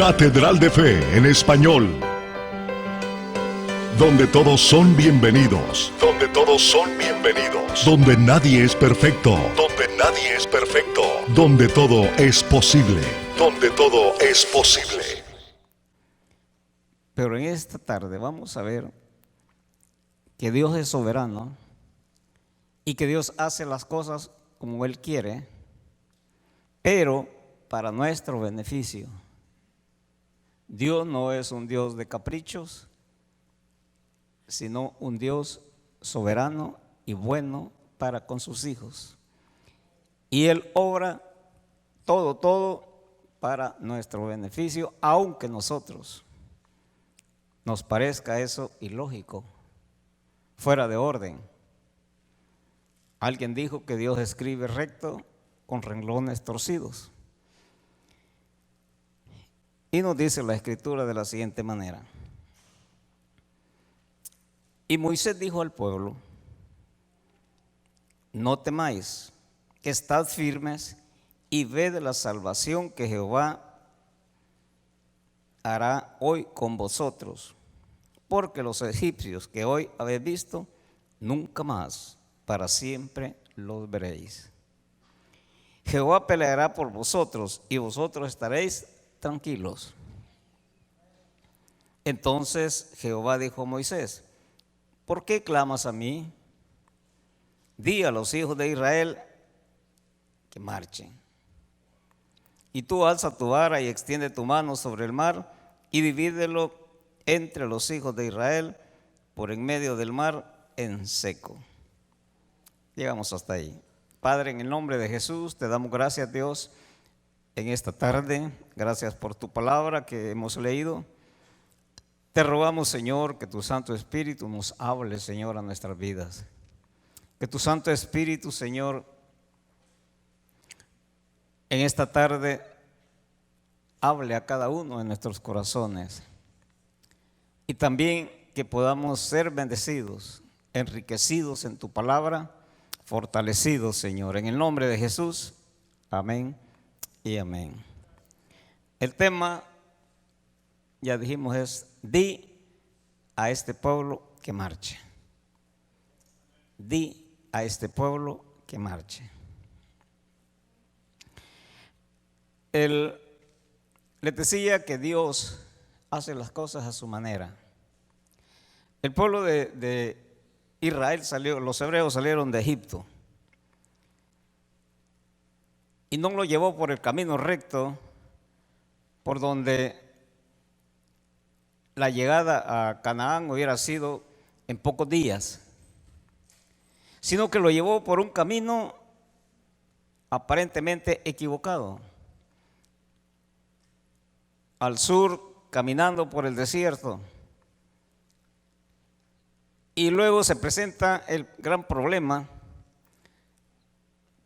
Catedral de Fe en español, donde todos son bienvenidos, donde todos son bienvenidos, donde nadie es perfecto, donde nadie es perfecto, donde todo es posible, donde todo es posible. Pero en esta tarde vamos a ver que Dios es soberano y que Dios hace las cosas como Él quiere, pero para nuestro beneficio. Dios no es un Dios de caprichos, sino un Dios soberano y bueno para con sus hijos. Y Él obra todo para nuestro beneficio, aunque nosotros nos parezca eso ilógico, fuera de orden. Alguien dijo que Dios escribe recto con renglones torcidos. Y nos dice la Escritura de la siguiente manera: y Moisés dijo al pueblo: no temáis, que estad firmes y ved la salvación que Jehová hará hoy con vosotros, porque los egipcios que hoy habéis visto, nunca más para siempre los veréis. Jehová peleará por vosotros y vosotros estaréis tranquilos. Entonces Jehová dijo a Moisés: ¿por qué clamas a mí? Di a los hijos de Israel que marchen. Y tú alza tu vara y extiende tu mano sobre el mar y divídelo entre los hijos de Israel por en medio del mar en seco. Llegamos hasta ahí. Padre, en el nombre de Jesús, te damos gracias, Dios, en esta tarde. Gracias por tu palabra que hemos leído. Te rogamos, Señor, que tu Santo Espíritu nos hable, Señor, a nuestras vidas. Que tu Santo Espíritu, Señor, en esta tarde hable a cada uno de nuestros corazones. Y también que podamos ser bendecidos, enriquecidos en tu palabra, fortalecidos, Señor. En el nombre de Jesús, amén y amén. El tema, ya dijimos, es: di a este pueblo que marche. Di a este pueblo que marche. Les decía que Dios hace las cosas a su manera. El pueblo de Israel salió, los hebreos salieron de Egipto y no lo llevó por el camino recto por donde la llegada a Canaán hubiera sido en pocos días, sino que lo llevó por un camino aparentemente equivocado. Al sur, caminando por el desierto. Y luego se presenta el gran problema,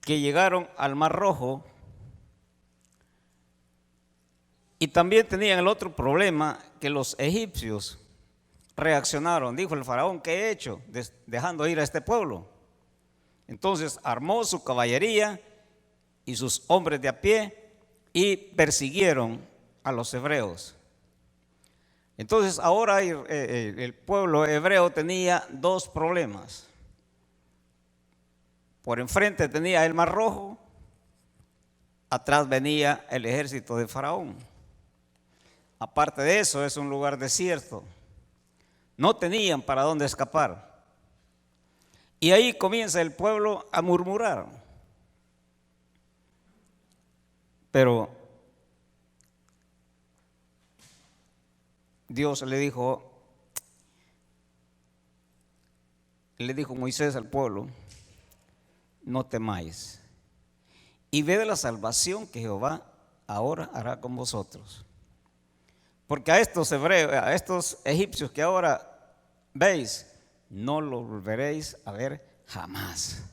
que llegaron al Mar Rojo. Y también tenían el otro problema, que los egipcios reaccionaron. Dijo el faraón: ¿qué he hecho dejando ir a este pueblo? Entonces armó su caballería y sus hombres de a pie y persiguieron a los hebreos. Entonces ahora el pueblo hebreo tenía dos problemas. Por enfrente tenía el Mar Rojo, atrás venía el ejército de Faraón. Aparte de eso, es un lugar desierto. No tenían para dónde escapar. Y ahí comienza el pueblo a murmurar. Pero Dios le dijo Moisés al pueblo: no temáis y ved la salvación que Jehová ahora hará con vosotros. Porque a estos hebreos, a estos egipcios que ahora veis, no los volveréis a ver jamás.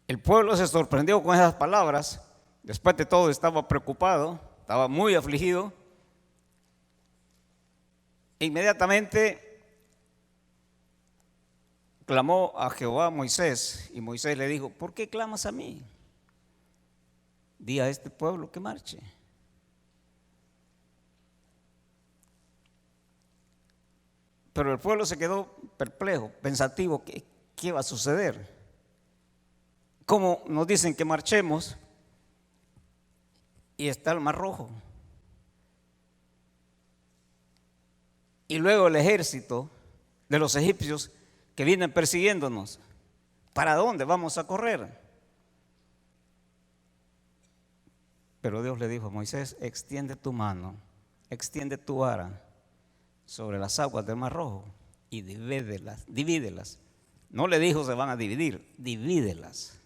El pueblo se sorprendió con esas palabras. Después de todo estaba preocupado, estaba muy afligido. Inmediatamente clamó a Jehová a Moisés, y Moisés le dijo: ¿por qué clamas a mí? di a este pueblo que marche. Pero el pueblo se quedó perplejo, pensativo, ¿qué va a suceder? ¿Cómo nos dicen que marchemos y está el Mar Rojo? Y luego el ejército de los egipcios que vienen persiguiéndonos. ¿Para dónde vamos a correr? Pero Dios le dijo a Moisés: extiende tu mano, extiende tu vara sobre las aguas del Mar Rojo y divídelas. No le dijo se van a dividir, divídelas.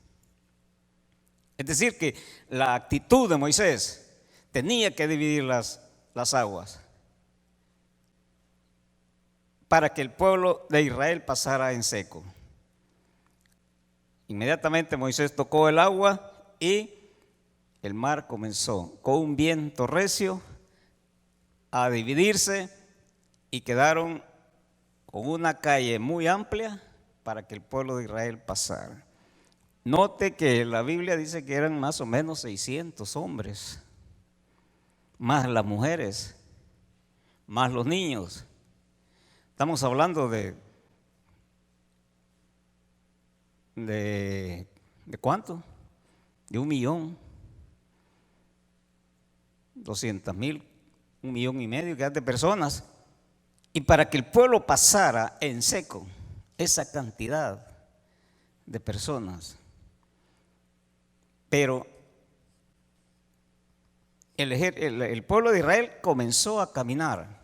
Es decir, que la actitud de Moisés tenía que dividir las aguas para que el pueblo de Israel pasara en seco. Inmediatamente Moisés tocó el agua y el mar comenzó con un viento recio a dividirse y quedaron con una calle muy amplia para que el pueblo de Israel pasara. Note que la Biblia dice que eran más o menos 600 hombres, más las mujeres, más los niños. Estamos hablando de ¿cuánto? De 1.200.000, 1,5 millones de personas. Y para que el pueblo pasara en seco, esa cantidad de personas. Pero el pueblo de Israel comenzó a caminar.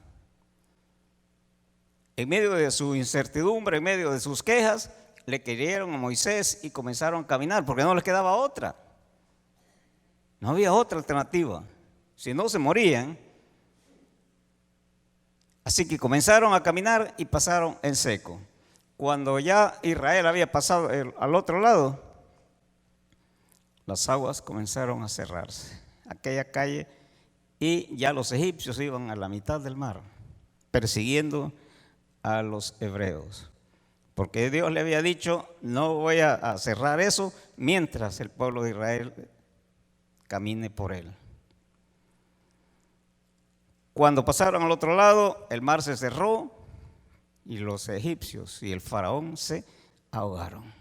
En medio de su incertidumbre, en medio de sus quejas, le creyeron a Moisés y comenzaron a caminar porque no les quedaba otra. No había otra alternativa. Si no, se morían. Así que comenzaron a caminar y pasaron en seco. Cuando ya Israel había pasado al otro lado, las aguas comenzaron a cerrarse, aquella calle, y ya los egipcios iban a la mitad del mar, persiguiendo a los hebreos. Porque Dios le había dicho: no voy a cerrar eso mientras el pueblo de Israel camine por él. Cuando pasaron al otro lado, el mar se cerró y los egipcios y el faraón se ahogaron.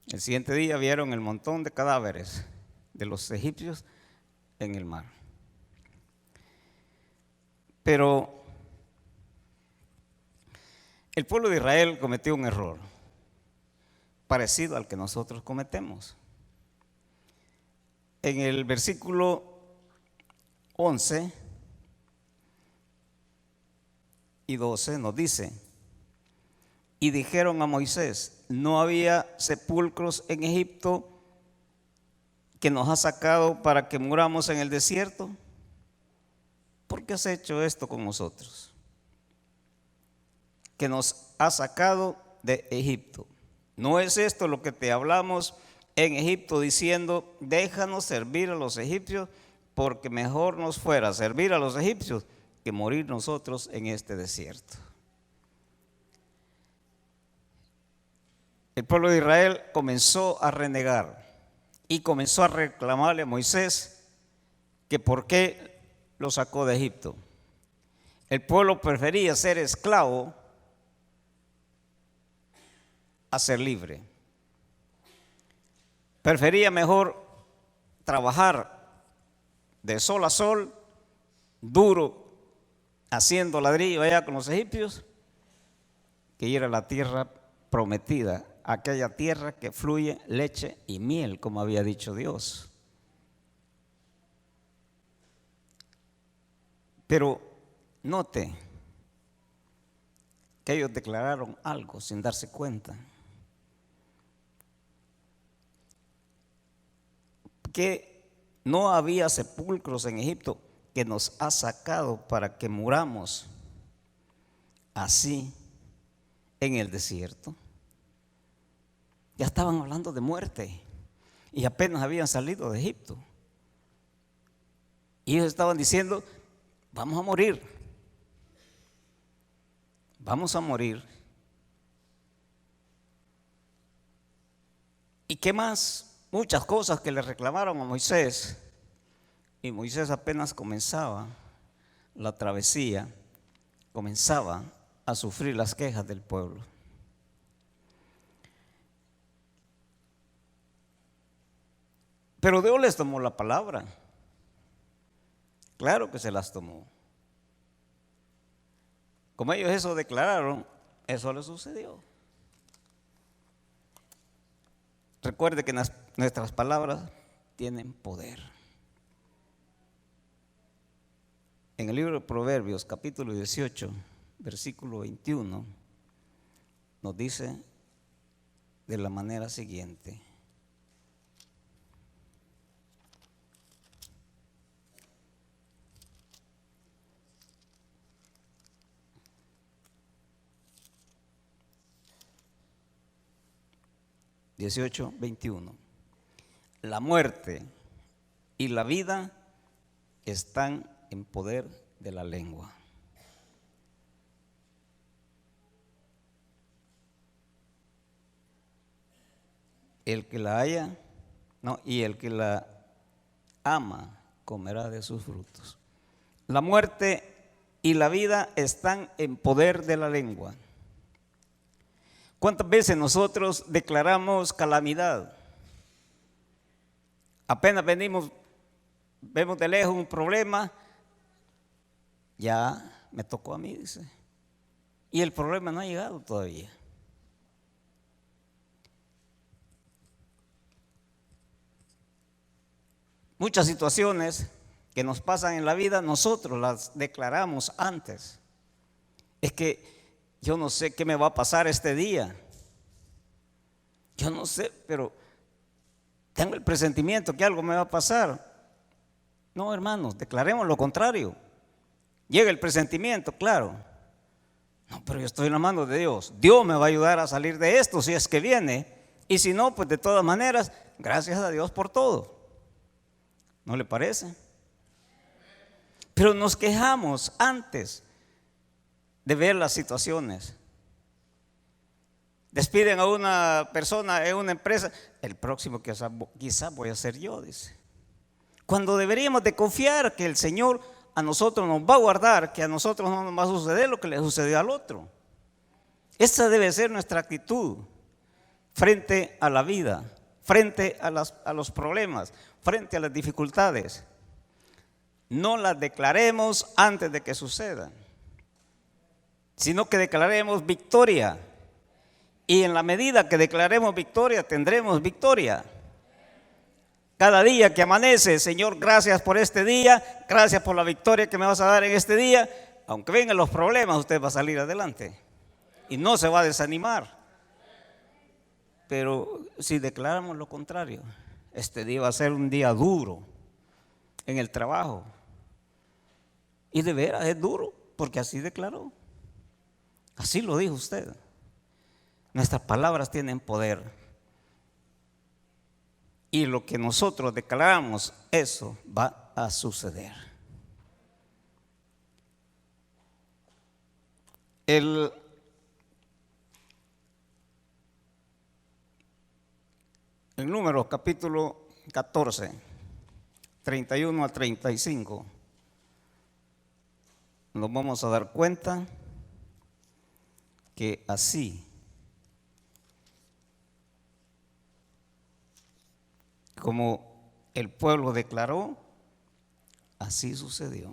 El siguiente día vieron el montón de cadáveres de los egipcios en el mar. Pero el pueblo de Israel cometió un error parecido al que nosotros cometemos. En el versículo 11 y 12 nos dice: y dijeron a Moisés: ¿no había sepulcros en Egipto que nos ha sacado para que muramos en el desierto? ¿Por qué has hecho esto con nosotros? Que nos ha sacado de Egipto. ¿No es esto lo que te hablamos en Egipto diciendo: déjanos servir a los egipcios, porque mejor nos fuera servir a los egipcios que morir nosotros en este desierto? El pueblo de Israel comenzó a renegar y comenzó a reclamarle a Moisés que por qué lo sacó de Egipto. El pueblo prefería ser esclavo a ser libre. Prefería mejor trabajar de sol a sol, duro, haciendo ladrillo allá con los egipcios, que ir a la tierra prometida, aquella tierra que fluye leche y miel, como había dicho Dios. Pero note que ellos declararon algo sin darse cuenta: que no había sepulcros en Egipto que nos ha sacado para que muramos así en el desierto. Ya estaban hablando de muerte y apenas habían salido de Egipto. Y ellos estaban diciendo: vamos a morir. Vamos a morir. ¿Y qué más muchas cosas que le reclamaron a Moisés, y Moisés apenas comenzaba la travesía, comenzaba a sufrir las quejas del pueblo. Pero Dios les tomó la palabra. Claro que se las tomó. Como ellos eso declararon, eso les sucedió. Recuerde que nuestras palabras tienen poder. En el libro de Proverbios, capítulo 18, versículo 21, nos dice de la manera siguiente. (18:21) La muerte y la vida están en poder de la lengua. El que la haya, y el que la ama comerá de sus frutos. La muerte y la vida están en poder de la lengua. ¿Cuántas veces nosotros declaramos calamidad? Apenas vemos de lejos un problema, ya me tocó a mí, dice. Y el problema no ha llegado todavía. Muchas situaciones que nos pasan en la vida, nosotros las declaramos antes. Es que yo no sé qué me va a pasar este día. Yo no sé, pero tengo el presentimiento que algo me va a pasar. No, hermanos, declaremos lo contrario. Llega el presentimiento, claro. No, pero yo estoy en la mano de Dios. Dios me va a ayudar a salir de esto si es que viene. Y si no, pues de todas maneras, gracias a Dios por todo. ¿No le parece? Pero nos quejamos antes de ver las situaciones. Despiden a una persona en una empresa, el próximo quizás voy a ser yo, dice. Cuando deberíamos de confiar que el Señor a nosotros nos va a guardar, que a nosotros no nos va a suceder lo que le sucedió al otro. Esa debe ser nuestra actitud frente a la vida, frente a los problemas, frente a las dificultades. No las declaremos antes de que sucedan, sino que declaremos victoria. Y en la medida que declaremos victoria, tendremos victoria. Cada día que amanece, Señor, gracias por este día, gracias por la victoria que me vas a dar en este día. Aunque vengan los problemas, usted va a salir adelante y no se va a desanimar. Pero si declaramos lo contrario, este día va a ser un día duro en el trabajo. Y de veras es duro, porque así declaró. Así lo dijo usted. Nuestras palabras tienen poder. Y lo que nosotros declaramos, eso va a suceder. En Números capítulo 14, 31 a 35, nos vamos a dar cuenta que así como el pueblo declaró, así sucedió.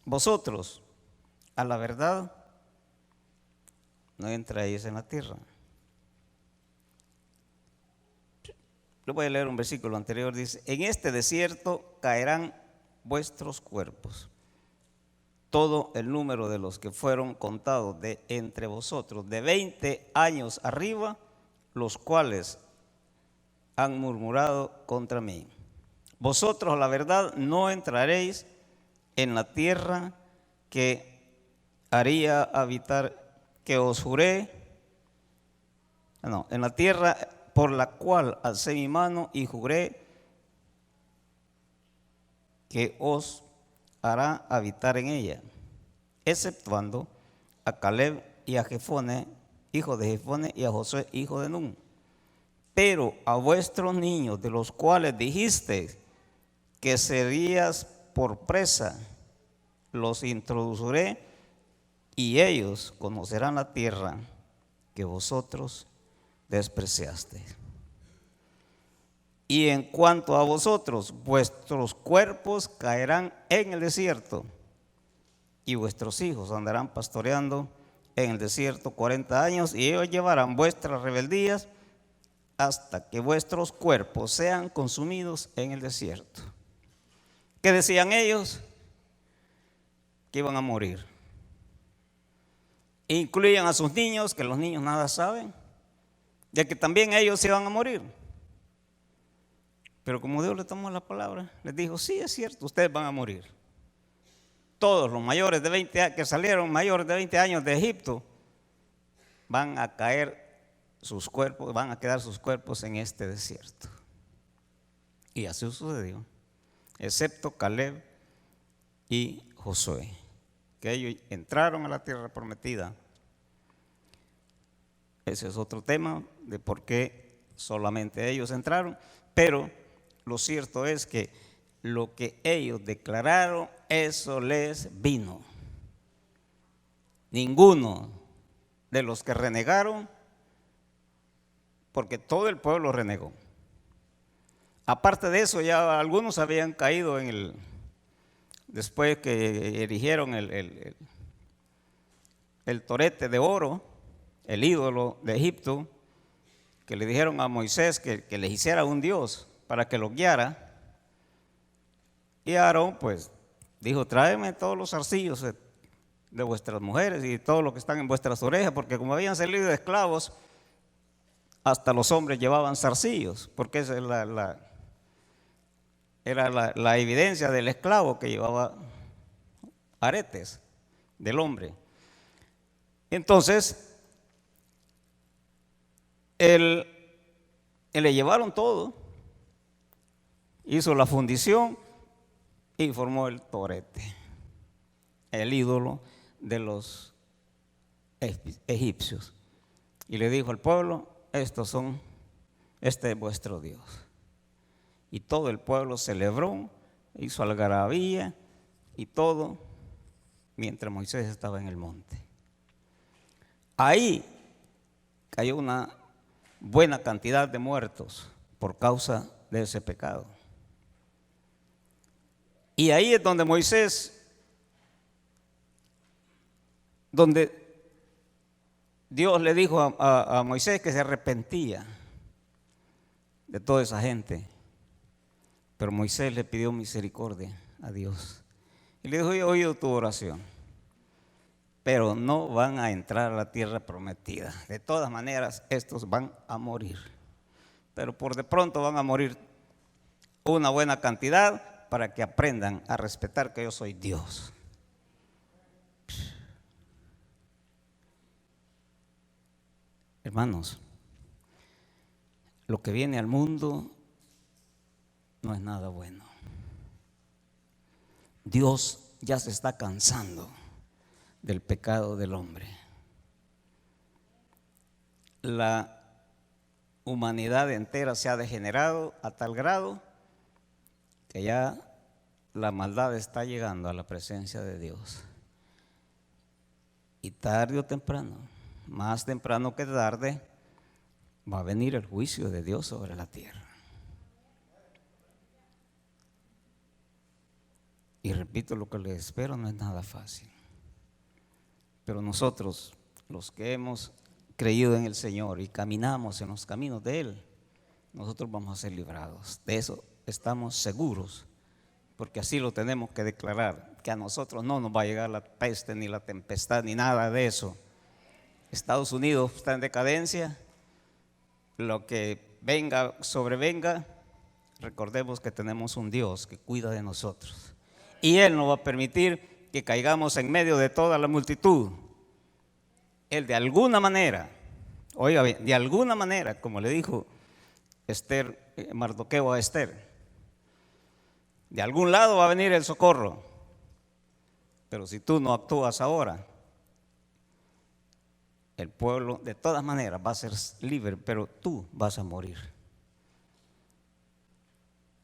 Vosotros, a la verdad, no entráis en la tierra. Le voy a leer un versículo anterior, dice: en este desierto caerán vuestros cuerpos, todo el número de los que fueron contados de entre vosotros, de 20 años arriba, los cuales han murmurado contra mí. Vosotros, a la verdad, no entraréis en la tierra que haría habitar, que os juré, en la tierra por la cual alcé mi mano y juré que os hará habitar en ella, exceptuando a Caleb y a Jefone, hijo de Jefone, y a Josué, hijo de Nun. Pero a vuestros niños, de los cuales dijiste que serías por presa, los introduciré, y ellos conocerán la tierra que vosotros despreciasteis. Y en cuanto a vosotros, vuestros cuerpos caerán en el desierto, y vuestros hijos andarán pastoreando en el desierto 40 años, y ellos llevarán vuestras rebeldías hasta que vuestros cuerpos sean consumidos en el desierto. ¿Qué decían ellos? Que iban a morir. Incluían a sus niños, que los niños nada saben, ya que también ellos se iban a morir. Pero como Dios le tomó la palabra, les dijo, sí, es cierto, ustedes van a morir. Todos los mayores de 20 años, que salieron mayores de 20 años de Egipto, van a caer sus cuerpos, van a quedar sus cuerpos en este desierto. Y así sucedió, excepto Caleb y Josué, que ellos entraron a la tierra prometida. Ese es otro tema de por qué solamente ellos entraron, pero lo cierto es que lo que ellos declararon, eso les vino. Ninguno de los que renegaron, porque todo el pueblo renegó. Aparte de eso, ya algunos habían caído en el, después que erigieron el torete de oro, el ídolo de Egipto, que le dijeron a Moisés que les hiciera un Dios para que lo guiara. Y Aarón pues dijo, tráeme todos los zarcillos de vuestras mujeres y todo lo que están en vuestras orejas, porque como habían salido de esclavos, hasta los hombres llevaban zarcillos, porque esa es era la evidencia del esclavo, que llevaba aretes del hombre. Entonces, él le llevaron todo, hizo la fundición y formó el torete, el ídolo de los egipcios. Y le dijo al pueblo, este es vuestro Dios. Y todo el pueblo celebró, hizo algarabía y todo, mientras Moisés estaba en el monte. Ahí cayó una buena cantidad de muertos por causa de ese pecado. Y ahí es donde donde Dios le dijo a Moisés que se arrepentía de toda esa gente. Pero Moisés le pidió misericordia a Dios. Y le dijo, yo he oído tu oración, pero no van a entrar a la tierra prometida. De todas maneras, estos van a morir. Pero por de pronto van a morir una buena cantidad para que aprendan a respetar que yo soy Dios. Hermanos, lo que viene al mundo no es nada bueno. Dios ya se está cansando del pecado del hombre. La humanidad entera se ha degenerado a tal grado que ya la maldad está llegando a la presencia de Dios. Y tarde o temprano, más temprano que tarde, va a venir el juicio de Dios sobre la tierra. Y repito, lo que les espero no es nada fácil. Pero nosotros, los que hemos creído en el Señor y caminamos en los caminos de Él, nosotros vamos a ser librados. De eso estamos seguros, porque así lo tenemos que declarar, que a nosotros no nos va a llegar la peste, ni la tempestad, ni nada de eso. Estados Unidos está en decadencia, lo que venga, sobrevenga, recordemos que tenemos un Dios que cuida de nosotros. Y Él no va a permitir que caigamos en medio de toda la multitud. Él de alguna manera, oiga bien, de alguna manera, como le dijo Mardoqueo a Esther. De algún lado va a venir el socorro, pero si tú no actúas ahora, el pueblo de todas maneras va a ser libre, pero tú vas a morir.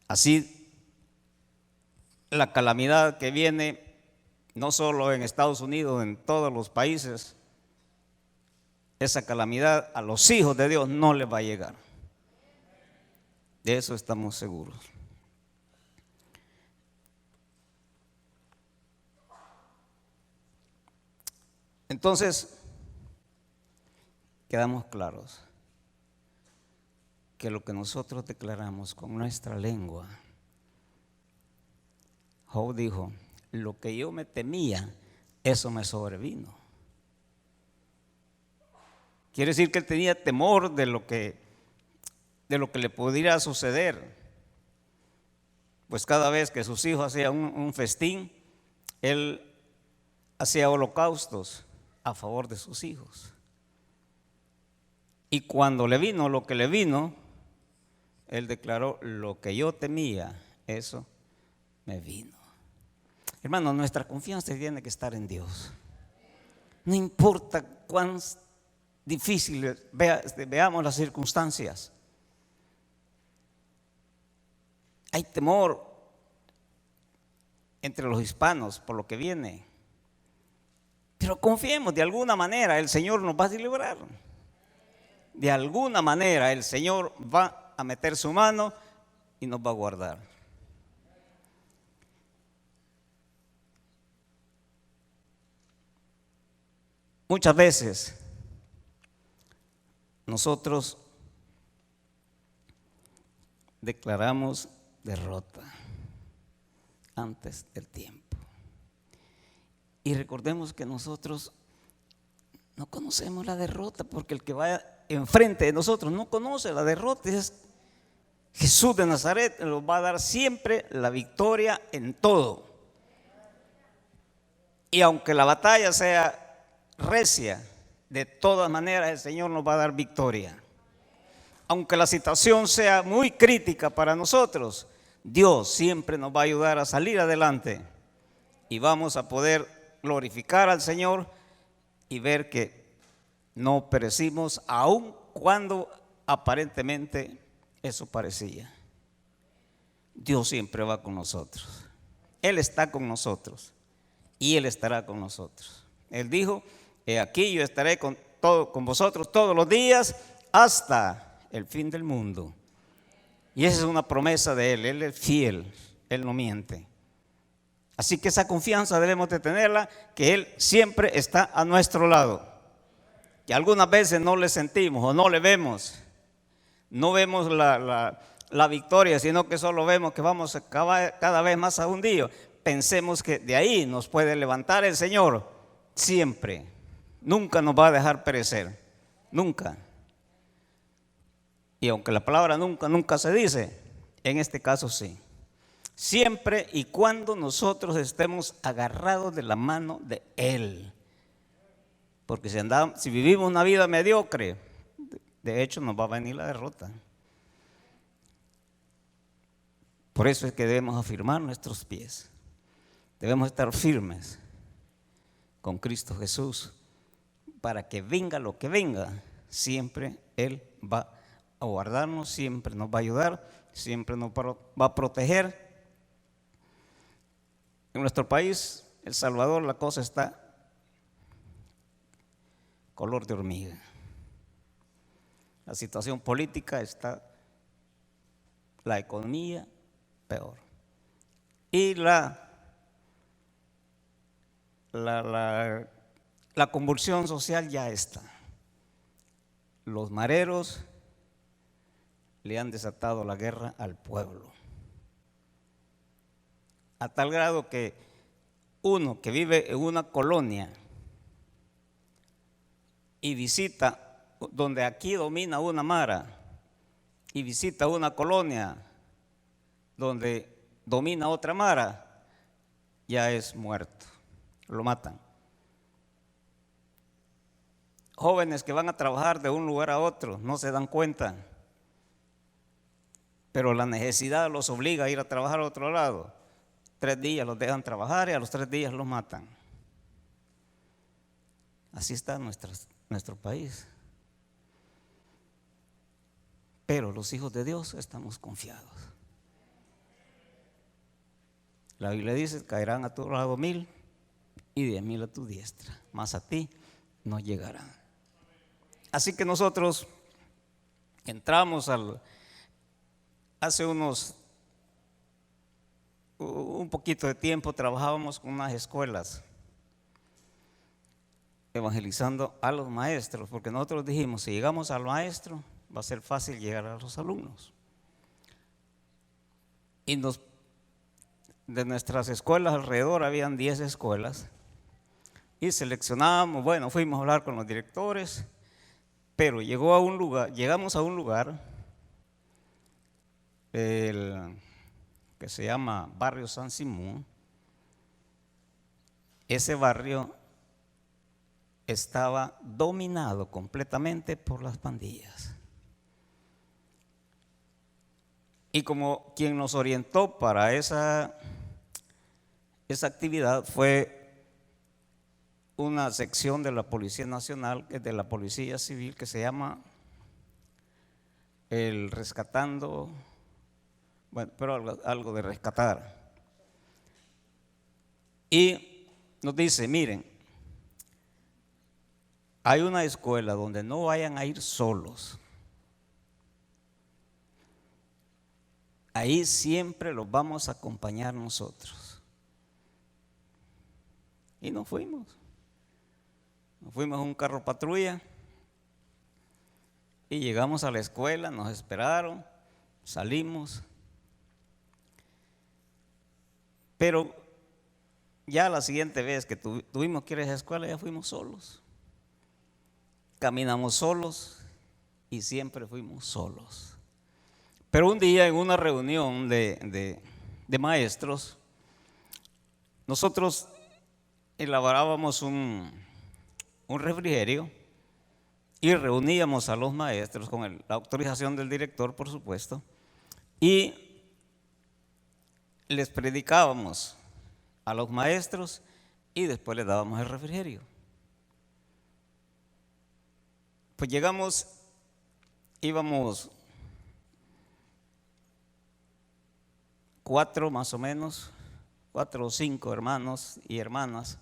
Así, la calamidad que viene, no solo en Estados Unidos, en todos los países, esa calamidad a los hijos de Dios no les va a llegar. De eso estamos seguros. Entonces, quedamos claros que lo que nosotros declaramos con nuestra lengua, Job dijo, lo que yo me temía, eso me sobrevino. Quiere decir que él tenía temor de lo que le pudiera suceder. Pues cada vez que sus hijos hacían un festín, él hacía holocaustos a favor de sus hijos. Y cuando le vino lo que le vino, él declaró, lo que yo temía, eso me vino. Hermano, nuestra confianza tiene que estar en Dios. No importa cuán difíciles veamos las circunstancias. Hay temor entre los hispanos por lo que viene. Pero confiemos, de alguna manera el Señor nos va a librar. De alguna manera el Señor va a meter su mano y nos va a guardar. Muchas veces nosotros declaramos derrota antes del tiempo. Y recordemos que nosotros no conocemos la derrota, porque el que va enfrente de nosotros no conoce la derrota. Es Jesús de Nazaret, nos va a dar siempre la victoria en todo. Y aunque la batalla sea recia, de todas maneras el Señor nos va a dar victoria. Aunque la situación sea muy crítica para nosotros, Dios siempre nos va a ayudar a salir adelante y vamos a poder glorificar al Señor y ver que no perecimos, aun cuando aparentemente eso parecía. Dios siempre va con nosotros. Él está con nosotros y Él estará con nosotros. Él dijo, he aquí yo estaré con vosotros todos los días hasta el fin del mundo. Y esa es una promesa de Él. Él es fiel, Él no miente. Así que esa confianza debemos de tenerla, que Él siempre está a nuestro lado. Y algunas veces no le sentimos o no le vemos. No vemos la victoria, sino que solo vemos que vamos cada vez más a hundidos. Pensemos que de ahí nos puede levantar el Señor siempre. Nunca nos va a dejar perecer. Nunca. Y aunque la palabra nunca, nunca se dice, en este caso sí. Siempre y cuando nosotros estemos agarrados de la mano de Él. Porque si vivimos una vida mediocre, de hecho nos va a venir la derrota. Por eso es que debemos afirmar nuestros pies. Debemos estar firmes con Cristo Jesús, para que venga lo que venga, siempre Él va a guardarnos, siempre nos va a ayudar, siempre nos va a proteger. En nuestro país, El Salvador, la cosa está color de hormiga. La situación política está, la economía peor. Y la convulsión social ya está. Los mareros le han desatado la guerra al pueblo. A tal grado que uno que vive en una colonia y visita donde aquí domina una mara y visita una colonia donde domina otra mara, ya es muerto, lo matan. Jóvenes que van a trabajar de un lugar a otro no se dan cuenta pero la necesidad los obliga a ir a trabajar a otro lado. 3 días los dejan trabajar y a los 3 días los matan. Así está nuestro país. Pero los hijos de Dios estamos confiados. La Biblia dice: caerán a tu lado 1000 y 10,000 a tu diestra, mas a ti no llegarán. Así que nosotros entramos hace un poquito de tiempo, trabajábamos con unas escuelas evangelizando a los maestros, porque nosotros dijimos: si llegamos al maestro, va a ser fácil llegar a los alumnos. Y de nuestras escuelas alrededor habían 10 escuelas y seleccionábamos, bueno, fuimos a hablar con los directores, pero llegamos a un lugar que se llama Barrio San Simón. Ese barrio estaba dominado completamente por las pandillas. Y como quien nos orientó para esa actividad fue una sección de la Policía Nacional, de la Policía Civil, que se llama el Rescatando, bueno, pero algo de rescatar. Y nos dice: miren, hay una escuela donde no vayan a ir solos. Ahí siempre los vamos a acompañar nosotros. Y nos fuimos. Nos fuimos en un carro patrulla y llegamos a la escuela, nos esperaron, salimos. Pero ya la siguiente vez que tuvimos que ir a esa escuela, ya fuimos solos. Caminamos solos y siempre fuimos solos. Pero un día en una reunión de maestros, nosotros elaborábamos un refrigerio y reuníamos a los maestros con la autorización del director, por supuesto, y les predicábamos a los maestros y después les dábamos el refrigerio. Pues íbamos 4 más o menos, 4 o 5 hermanos y hermanas.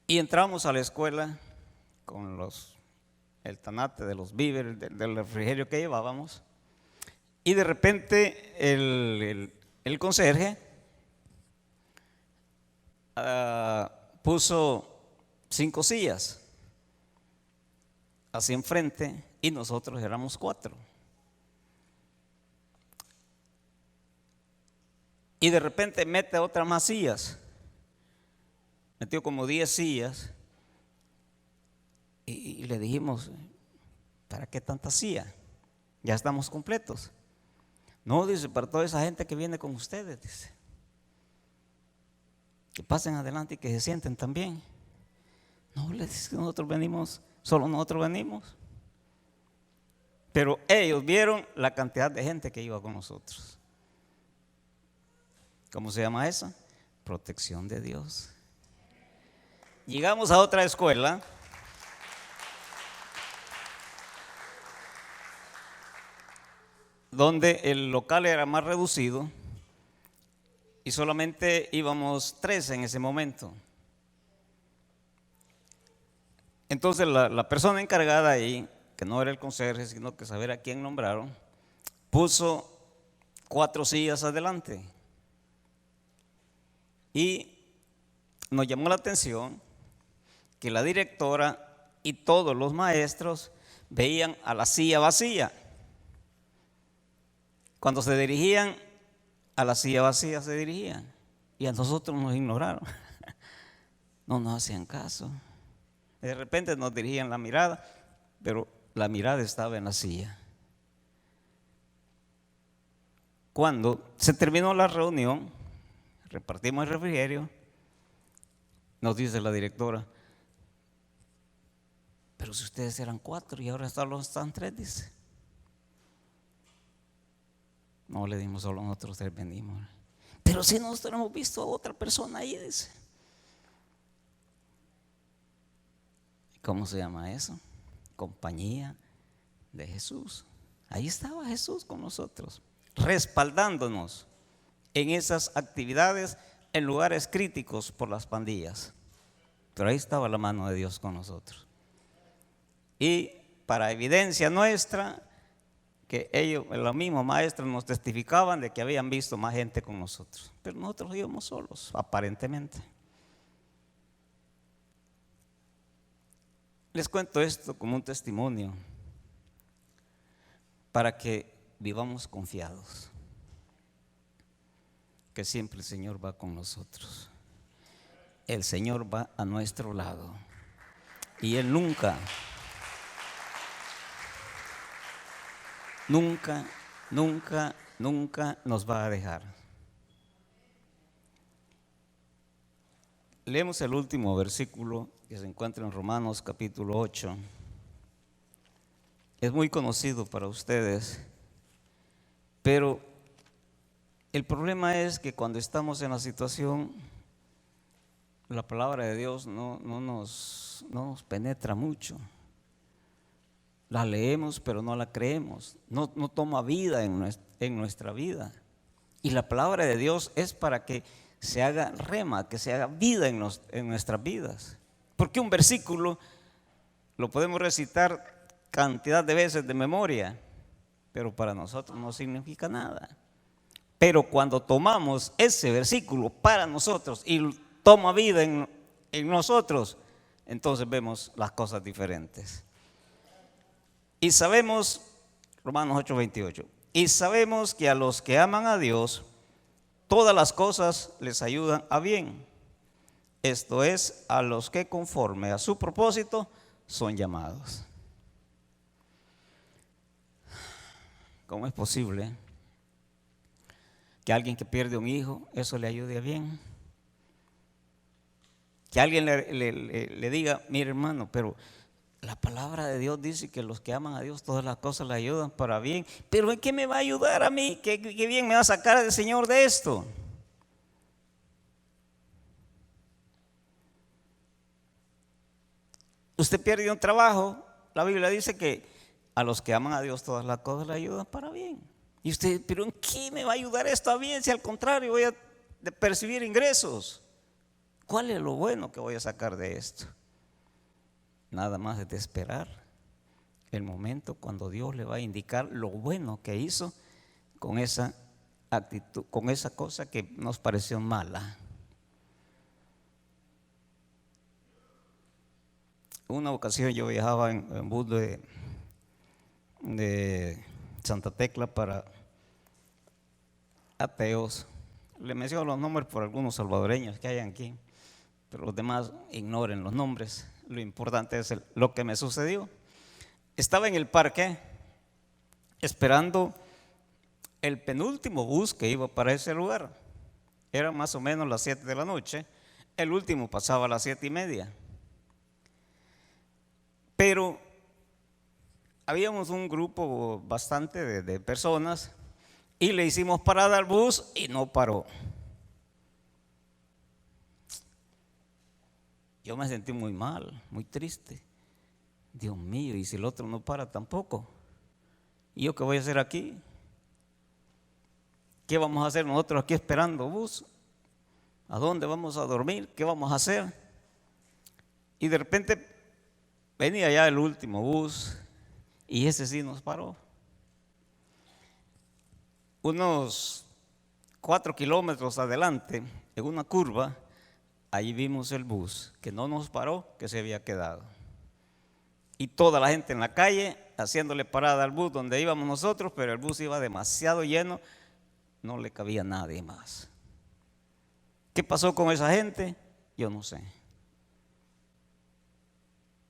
Y entramos a la escuela con el tanate de los víveres, del refrigerio que llevábamos. Y de repente el conserje puso 5 sillas así enfrente y nosotros éramos 4. Y de repente mete otras más sillas. Metió como 10 sillas y le dijimos: ¿para qué tantas sillas? Ya estamos completos. No, dice, para toda esa gente que viene con ustedes, dice, que pasen adelante y que se sienten también. No, les dice que nosotros venimos, solo nosotros venimos. Pero ellos vieron la cantidad de gente que iba con nosotros. ¿Cómo se llama eso? Protección de Dios. Llegamos a otra escuela donde el local era más reducido y solamente íbamos 3 en ese momento. Entonces la persona encargada ahí, que no era el conserje, sino que saber a quién nombraron, puso 4 sillas adelante. Y nos llamó la atención que la directora y todos los maestros veían a la silla vacía. Cuando se dirigían a la silla vacía, se dirigían y a nosotros nos ignoraron. No nos hacían caso. De repente nos dirigían la mirada, pero la mirada estaba en la silla. Cuando se terminó la reunión, repartimos el refrigerio, nos dice la directora: Pero si ustedes eran 4 y ahora solo están 3, dice. No le dimos, solo nosotros 3 venimos. Pero si nosotros hemos visto a otra persona ahí, dice. ¿Cómo se llama eso? Compañía de Jesús. Ahí estaba Jesús con nosotros, respaldándonos en esas actividades en lugares críticos por las pandillas. Pero ahí estaba la mano de Dios con nosotros. Y para evidencia nuestra, que ellos, los mismos maestros nos testificaban de que habían visto más gente con nosotros. Pero nosotros íbamos solos, aparentemente. Les cuento esto como un testimonio para que vivamos confiados, que siempre el Señor va con nosotros. El Señor va a nuestro lado y Él nunca nos va a dejar. Leemos el último versículo que se encuentra en Romanos capítulo 8. Es muy conocido para ustedes, pero el problema es que cuando estamos en la situación, la palabra de Dios no nos penetra mucho. La leemos, pero no la creemos. No toma vida en nuestra vida. Y la palabra de Dios es para que se haga rema, que se haga vida en nuestras vidas. Porque un versículo lo podemos recitar cantidad de veces de memoria, pero para nosotros no significa nada. Pero cuando tomamos ese versículo para nosotros y toma vida en nosotros, entonces vemos las cosas diferentes. Y sabemos, Romanos 8:28, y sabemos que a los que aman a Dios, todas las cosas les ayudan a bien. Esto es, a los que conforme a su propósito son llamados. ¿Cómo es posible que alguien que pierde un hijo, eso le ayude a bien? Que alguien le diga, mire hermano, pero la palabra de Dios dice que los que aman a Dios todas las cosas le ayudan para bien. Pero ¿en qué me va a ayudar a mí? ¿Qué bien me va a sacar el Señor de esto? Usted pierde un trabajo, la Biblia dice que a los que aman a Dios todas las cosas le ayudan para bien. Y usted, pero ¿en qué me va a ayudar esto a bien si al contrario voy a percibir ingresos? ¿Cuál es lo bueno que voy a sacar de esto? Nada más es de esperar el momento cuando Dios le va a indicar lo bueno que hizo con esa actitud, con esa cosa que nos pareció mala. Una ocasión yo viajaba en bus de Santa Tecla para ateos. Le menciono los nombres por algunos salvadoreños que hay aquí, pero los demás ignoren los nombres. Lo importante es lo que me sucedió. Estaba en el parque esperando el penúltimo bus que iba para ese lugar. Era más o menos las 7 de la noche. El último pasaba a las 7:30. Pero habíamos un grupo bastante de personas y le hicimos parada al bus y no paró. Yo me sentí muy mal, muy triste. Dios mío, y si el otro no para tampoco, ¿y yo qué voy a hacer aquí? ¿Qué vamos a hacer nosotros aquí esperando bus? ¿A dónde vamos a dormir? ¿Qué vamos a hacer? Y de repente venía ya el último bus y ese sí nos paró. Unos 4 kilómetros adelante, en una curva, ahí vimos el bus que no nos paró, que se había quedado. Y toda la gente en la calle haciéndole parada al bus donde íbamos nosotros, pero el bus iba demasiado lleno, no le cabía nadie más. ¿Qué pasó con esa gente? Yo no sé.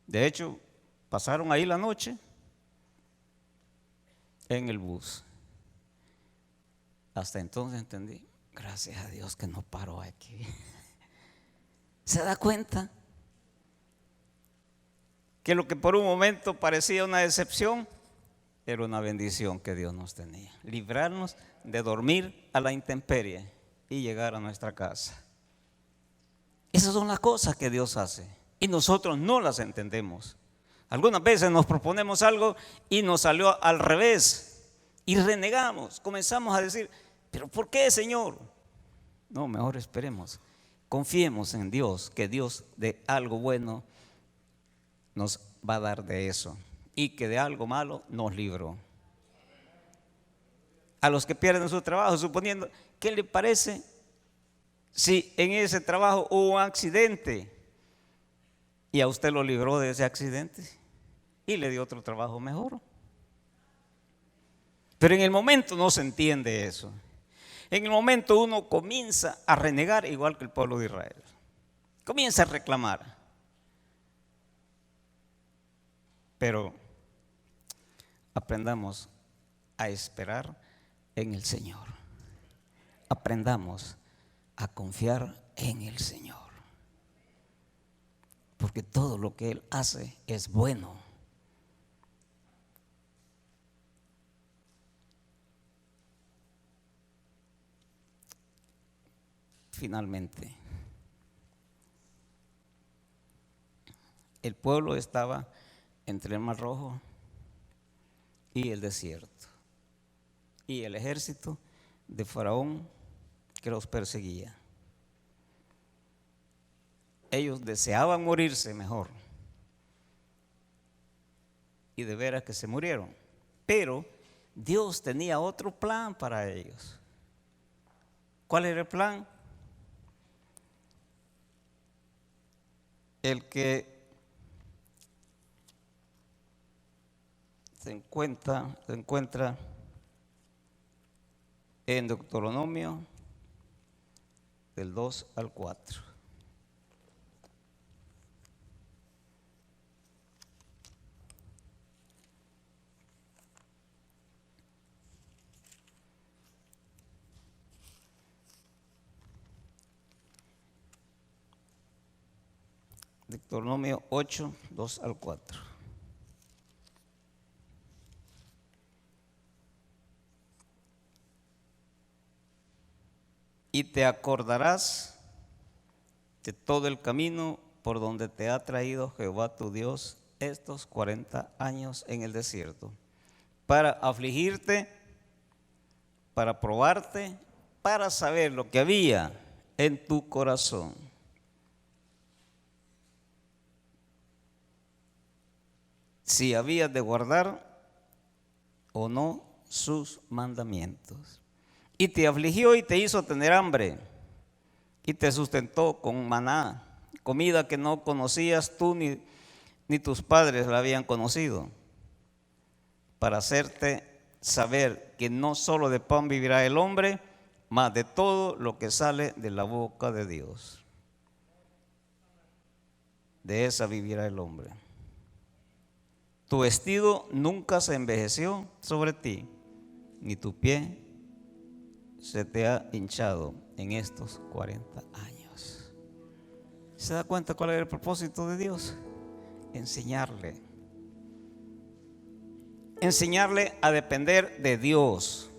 De hecho, pasaron ahí la noche en el bus. Hasta entonces entendí, gracias a Dios que no paró aquí. ¿Se da cuenta? que lo que por un momento parecía una decepción, era una bendición que Dios nos tenía. Librarnos de dormir a la intemperie y llegar a nuestra casa. Esas son las cosas que Dios hace y nosotros no las entendemos. Algunas veces nos proponemos algo y nos salió al revés y renegamos, comenzamos a decir, ¿pero por qué, Señor? No, mejor esperemos, confiemos en Dios, que Dios de algo bueno nos va a dar de eso y que de algo malo nos libró. A los que pierden su trabajo, suponiendo, ¿qué le parece si en ese trabajo hubo un accidente y a usted lo libró de ese accidente y le dio otro trabajo mejor? Pero en el momento no se entiende eso. En el momento uno comienza a renegar igual que el pueblo de Israel. Comienza a reclamar. Pero aprendamos a esperar en el Señor. Aprendamos a confiar en el Señor. Porque todo lo que Él hace es bueno. Finalmente, el pueblo estaba entre el Mar Rojo y el desierto, y el ejército de Faraón que los perseguía. Ellos deseaban morirse mejor, y de veras que se murieron, pero Dios tenía otro plan para ellos. ¿Cuál era el plan? El que se encuentra en Deuteronomio del 2 al 4. Deuteronomio 8, 2 al 4. Y te acordarás de todo el camino por donde te ha traído Jehová tu Dios estos 40 años en el desierto, para afligirte, para probarte, para saber lo que había en tu corazón. Si habías de guardar o no sus mandamientos. Y te afligió y te hizo tener hambre, y te sustentó con maná, comida que no conocías tú ni tus padres la habían conocido, para hacerte saber que no solo de pan vivirá el hombre, mas de todo lo que sale de la boca de Dios. De esa vivirá el hombre. Tu vestido nunca se envejeció sobre ti, ni tu pie se te ha hinchado en estos 40 años. ¿Se da cuenta cuál era el propósito de Dios? Enseñarle a depender de Dios.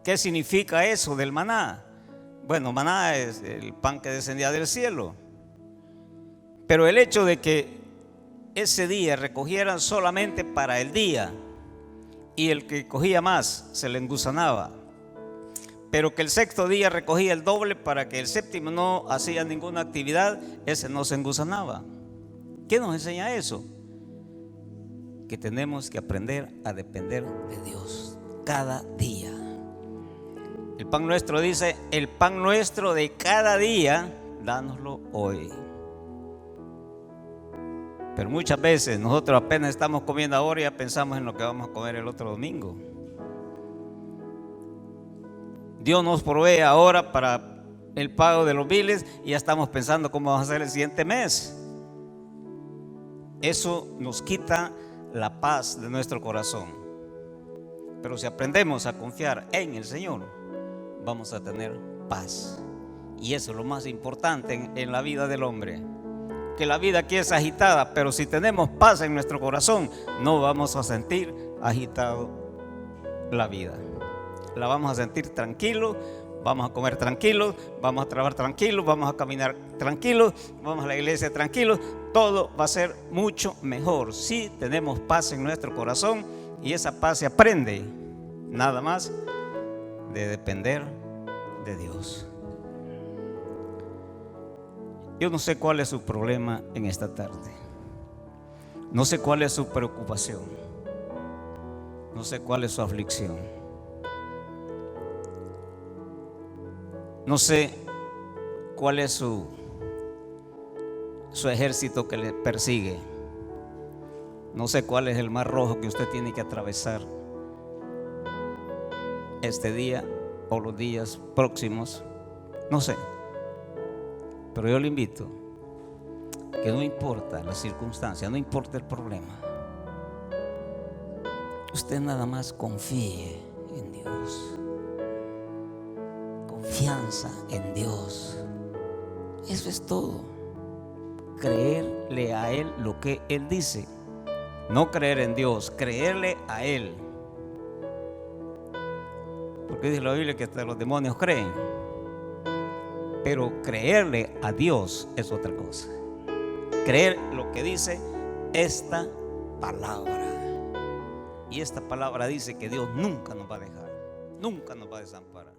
¿Qué significa eso del maná? Bueno, maná es el pan que descendía del cielo, pero el hecho de que ese día recogieran solamente para el día, y el que cogía más se le engusanaba, pero que el sexto día recogía el doble para que el séptimo no hacía ninguna actividad, ese no se engusanaba. ¿Qué nos enseña eso? Que tenemos que aprender a depender de Dios cada día. El pan nuestro dice, el pan nuestro de cada día, dánoslo hoy. Pero muchas veces nosotros apenas estamos comiendo ahora y ya pensamos en lo que vamos a comer el otro domingo. Dios nos provee ahora para el pago de los biles y ya estamos pensando cómo vamos a hacer el siguiente mes. Eso nos quita la paz de nuestro corazón. Pero si aprendemos a confiar en el Señor, vamos a tener paz. Y eso es lo más importante en la vida del hombre. que la vida aquí es agitada, pero si tenemos paz en nuestro corazón, no vamos a sentir agitado la vida. La vamos a sentir tranquilo, vamos a comer tranquilos, vamos a trabajar tranquilos, vamos a caminar tranquilos, vamos a la iglesia tranquilos. Todo va a ser mucho mejor si tenemos paz en nuestro corazón, y esa paz se aprende nada más de depender de Dios. Yo no sé cuál es su problema en esta tarde. No sé cuál es su preocupación. No sé cuál es su aflicción. No sé cuál es su ejército que le persigue. No sé cuál es el mar rojo que usted tiene que atravesar este día o los días próximos. No sé. Pero yo le invito que no importa la circunstancia, no importa el problema, usted nada más confíe en Dios. Confianza en Dios. Eso es todo. Creerle a Él lo que Él dice. No creer en Dios, creerle a Él. Porque dice la Biblia que hasta los demonios creen. Pero creerle a Dios es otra cosa. Creer lo que dice esta palabra. Y esta palabra dice que Dios nunca nos va a dejar, nunca nos va a desamparar.